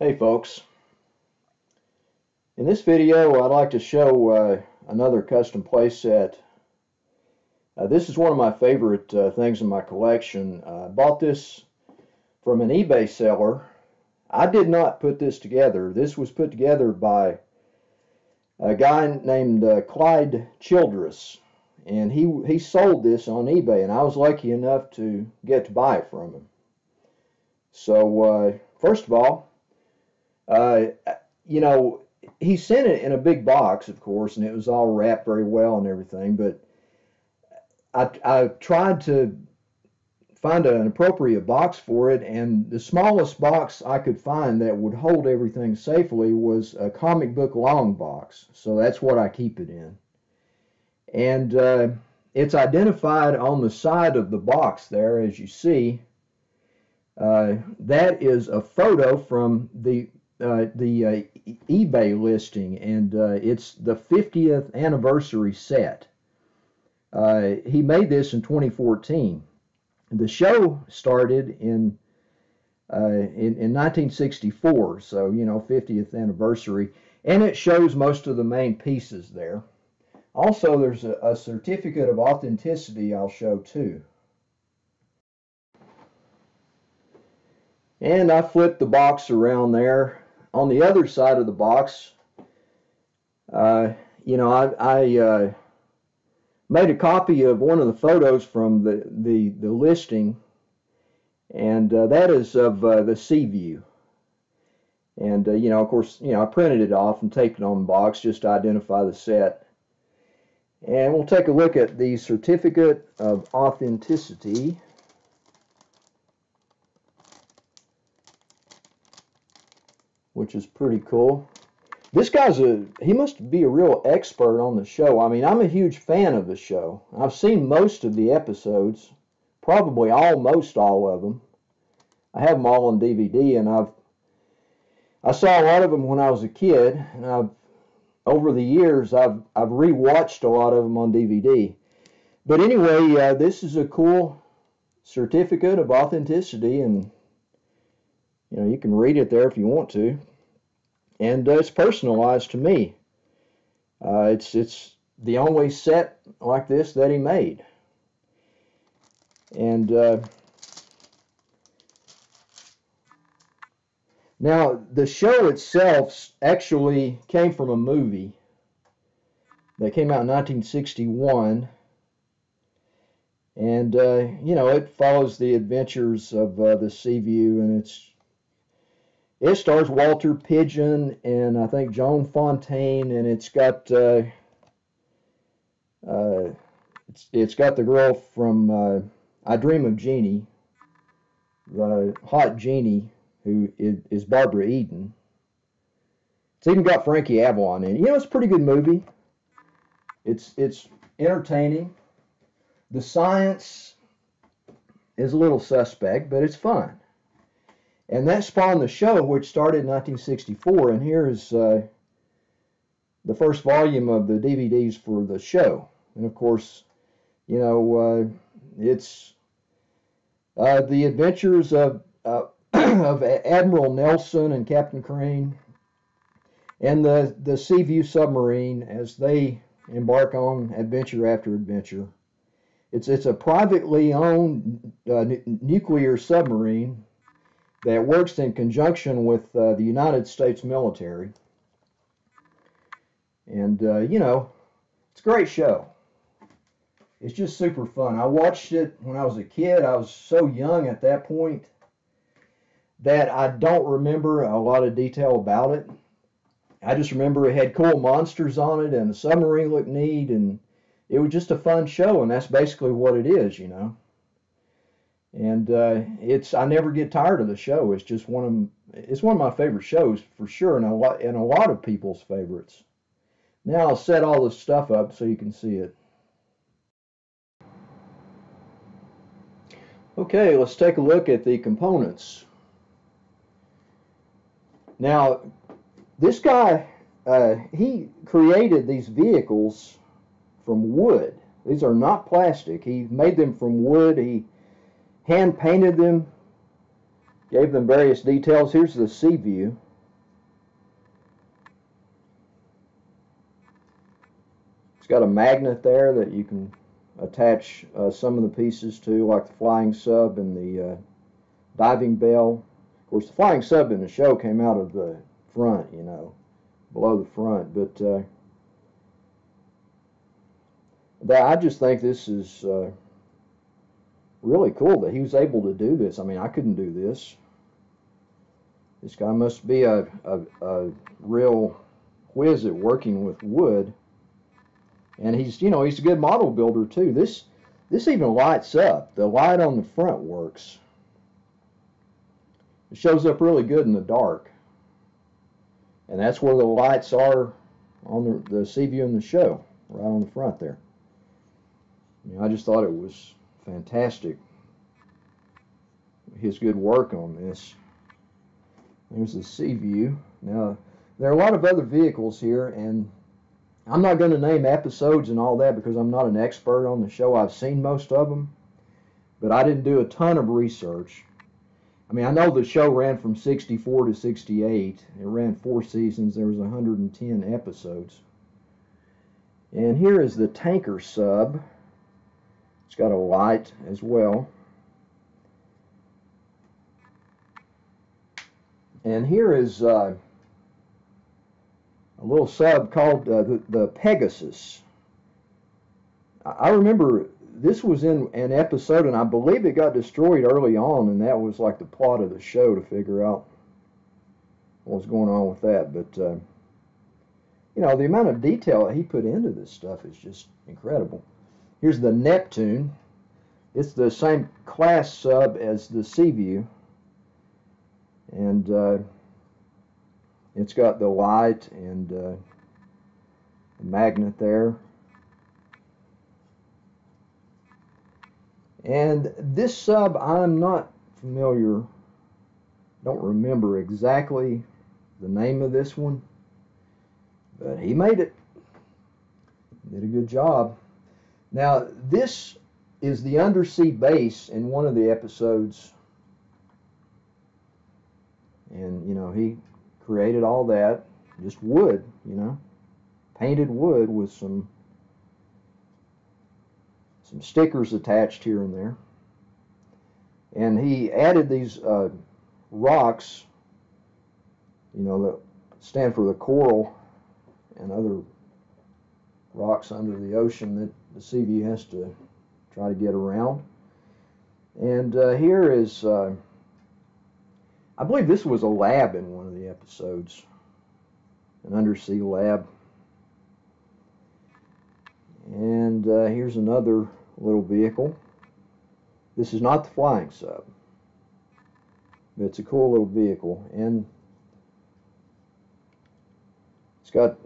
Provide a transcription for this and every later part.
Hey folks, in this video I'd like to show another custom playset. This is one of my favorite things in my collection. I bought this from an eBay seller. I did not put this together. This was put together by a guy named Clyde Childress, and he sold this on eBay, and I was lucky enough to get to buy it from him. So first of all, you know, he sent it in a big box, of course, and it was all wrapped very well and everything, but I tried to find an appropriate box for it, and the smallest box I could find that would hold everything safely was a comic book long box, so that's what I keep it in. And it's identified on the side of the box there, as you see. That is a photo from the eBay listing, and it's the 50th anniversary set. He made this in 2014. The show started in 1964, so 50th anniversary, and it shows most of the main pieces there. Also, there's a certificate of authenticity I'll show too. And I flipped the box around there. On the other side of the box, I made a copy of one of the photos from the listing, and that is of the sea view. And of course, I printed it off and taped it on the box just to identify the set. And we'll take a look at the certificate of authenticity. Which is pretty cool. This guy's he must be a real expert on the show. I mean, I'm a huge fan of the show. I've seen most of the episodes, probably almost all of them. I have them all on DVD, and I saw a lot of them when I was a kid, and over the years I've rewatched a lot of them on DVD. But anyway, this is a cool certificate of authenticity, and you can read it there if you want to. And it's personalized to me. It's the only set like this that he made. And now the show itself actually came from a movie that came out in 1961. And it follows the adventures of the Seaview, and it stars Walter Pidgeon and I think Joan Fontaine, and it's got the girl from I Dream of Jeannie, the hot Jeannie, who is Barbara Eden. It's even got Frankie Avalon in it. It's a pretty good movie. It's entertaining. The science is a little suspect, but it's fun. And that spawned the show, which started in 1964, and here is the first volume of the DVDs for the show. And of course, it's the adventures of Admiral Nelson and Captain Crane and the Seaview submarine as they embark on adventure after adventure. It's a privately owned nuclear submarine that works in conjunction with the United States military. And, it's a great show. It's just super fun. I watched it when I was a kid. I was so young at that point that I don't remember a lot of detail about it. I just remember it had cool monsters on it, and the submarine looked neat, and it was just a fun show, and that's basically what it is, And I never get tired of the show. It's just one of my favorite shows for sure, and a lot of people's favorites. Now I'll set all this stuff up so you can see it. Okay, let's take a look at the components. Now, this guy, he created these vehicles from wood. These are not plastic. He made them from wood. He hand painted them, gave them various details. Here's the sea view. got a magnet there that you can attach some of the pieces to, like the flying sub and the diving bell. Of course, the flying sub in the show came out of the front, you know, below the front. But I just think this is really cool that he was able to do this. I mean, I couldn't do this. This guy must be a real whiz at working with wood. And he's, you know, he's a good model builder too. This even lights up. The light on the front works. It shows up really good in the dark. And that's where the lights are on the sea view in the show, right on the front there. You know, I just thought it was fantastic, his good work on this. There's the sea view. Now, there are a lot of other vehicles here, and I'm not going to name episodes and all that because I'm not an expert on the show. I've seen most of them, but I didn't do a ton of research. I mean, I know the show ran from 64 to 68. It ran 4 seasons. There was 110 episodes. And here is the tanker sub. It's got a light as well. And here is a little sub called the Pegasus. I remember this was in an episode, and I believe it got destroyed early on, and that was like the plot of the show to figure out what was going on with that. But, you know, the amount of detail that he put into this stuff is just incredible. Here's the Neptune. It's the same class sub as the Seaview. And it's got the light and the magnet there. And this sub, I'm not familiar, don't remember exactly the name of this one, but he made it. Did a good job. Now, this is the undersea base in one of the episodes. And, you know, he created all that, just wood, you know, painted wood with some stickers attached here and there. And he added these rocks, you know, that stand for the coral and other rocks under the ocean that the Seaview has to try to get around. And here is, I believe this was a lab in one of the episodes, an undersea lab. And here's another little vehicle. This is not the flying sub, but it's a cool little vehicle. And it's got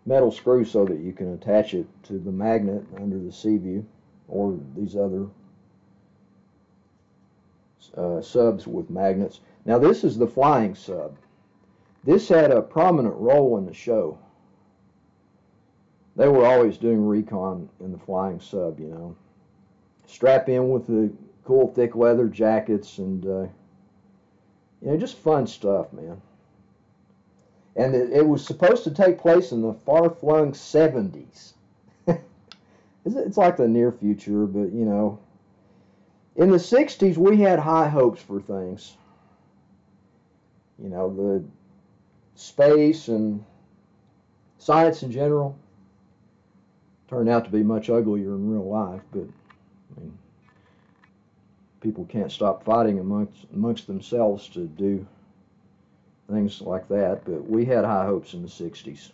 metal screws so that you can attach it to the magnet under the Seaview or these other subs with magnets. Now this is the flying sub. This had a prominent role in the show. They were always doing recon in the flying sub, you know. Strap in with the cool thick leather jackets and, you know, just fun stuff, man. And it was supposed to take place in the far-flung 70s. It's like the near future, but, you know. In the 60s, we had high hopes for things. You know, the space and science in general turned out to be much uglier in real life, but I mean, people can't stop fighting amongst themselves to do things like that, but we had high hopes in the 60s.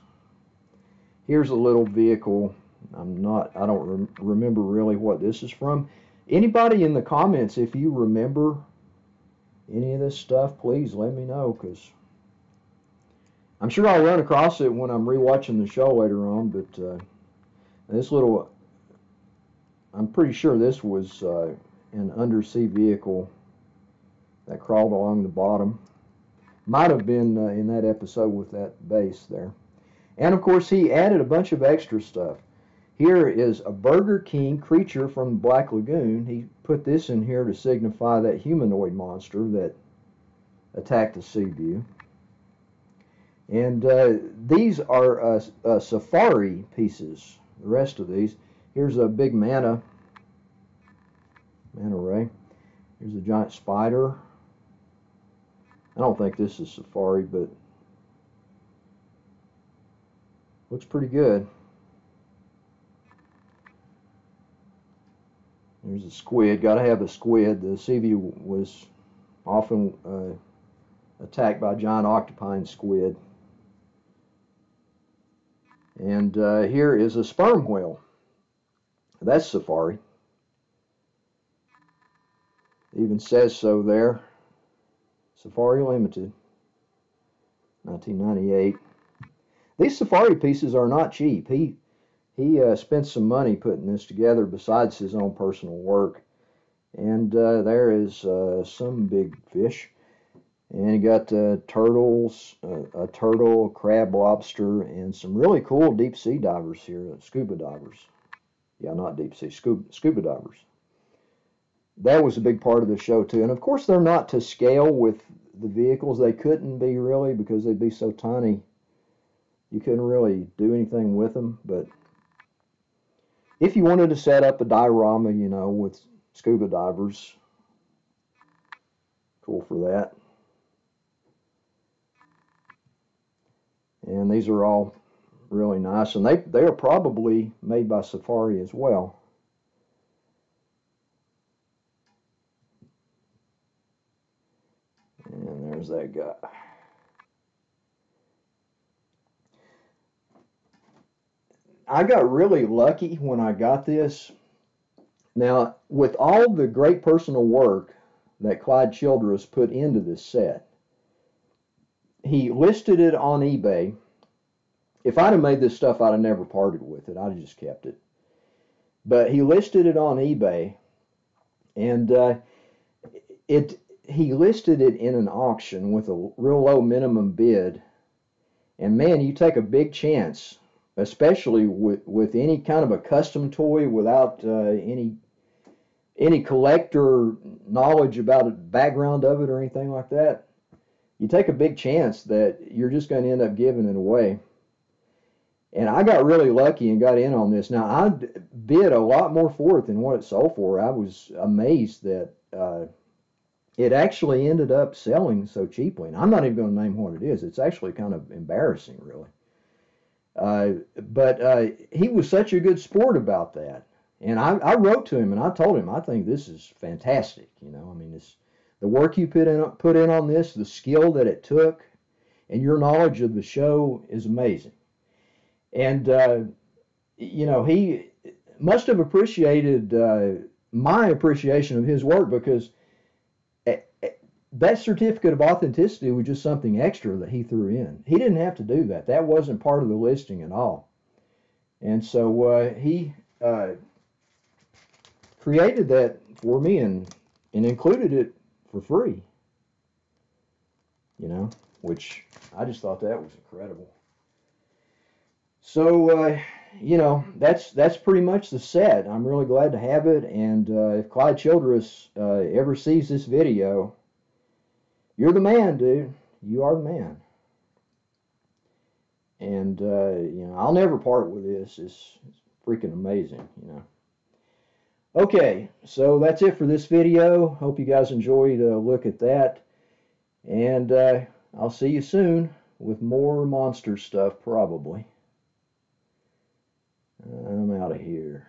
Here's a little vehicle. I don't remember really what this is from. Anybody in the comments, if you remember any of this stuff, please let me know, because I'm sure I'll run across it when I'm rewatching the show later on, but this little, I'm pretty sure this was an undersea vehicle that crawled along the bottom. Might have been in that episode with that base there. And of course he added a bunch of extra stuff. Here is a Burger King creature from the Black Lagoon. He put this in here to signify that humanoid monster that attacked the Seaview. And these are safari pieces, the rest of these. Here's a big manta ray. Here's a giant spider. I don't think this is safari, but looks pretty good. There's a squid. Got to have a squid. The sea view was often attacked by giant octopi and squid. And here is a sperm whale. That's safari. It even says so there. Safari Limited, 1998. These safari pieces are not cheap. He spent some money putting this together besides his own personal work. And there is some big fish. And you got turtles, a turtle, a crab, lobster, and some really cool deep sea divers here, scuba divers. Yeah, not deep sea, scuba divers. That was a big part of the show too. And of course they're not to scale with the vehicles. They couldn't be really because they'd be so tiny. You couldn't really do anything with them. But if you wanted to set up a diorama, you know, with scuba divers, cool for that. And these are all really nice. And they are probably made by Safari as well. And there's that guy. I got really lucky when I got this. Now, with all the great personal work that Clyde Childress put into this set, he listed it on eBay. If I'd have made this stuff, I'd have never parted with it. I'd have just kept it. But he listed it on eBay, and he listed it in an auction with a real low minimum bid. And man, you take a big chance, especially with any kind of a custom toy without any collector knowledge about the background of it or anything like that. You take a big chance that you're just going to end up giving it away. And I got really lucky and got in on this. Now, I bid a lot more for it than what it sold for. I was amazed that it actually ended up selling so cheaply. And I'm not even going to name what it is. It's actually kind of embarrassing, really. But he was such a good sport about that. And I wrote to him and I told him, I think this is fantastic. You know, I mean, the work you put in on this, the skill that it took, and your knowledge of the show is amazing. And, you know, he must have appreciated my appreciation of his work, because that certificate of authenticity was just something extra that he threw in. He didn't have to do that. That wasn't part of the listing at all. And so he created that for me and included it for free, you know, which I just thought that was incredible. So, you know, that's pretty much the set. I'm really glad to have it. And if Clyde Childress ever sees this video, you're the man, dude. You are the man. And, you know, I'll never part with this. It's freaking amazing, you know. Okay, so that's it for this video. Hope you guys enjoyed a look at that. And I'll see you soon with more monster stuff, probably. I'm out of here.